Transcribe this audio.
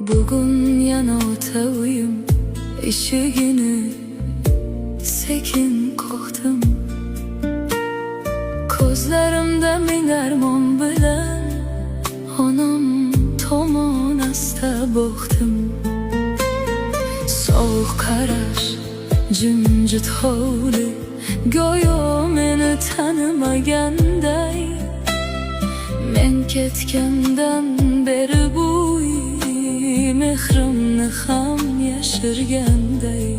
Bugun yana o'ta uyum eshigini sekin qoqdim. Ko'zlarimda ming armon bilan onam tomon asta boqdim. Sovuq qarash, jimjit hovli, go'yo meni tanimaganday. Men ketgandan beri bu mehrimni ham yashirganday.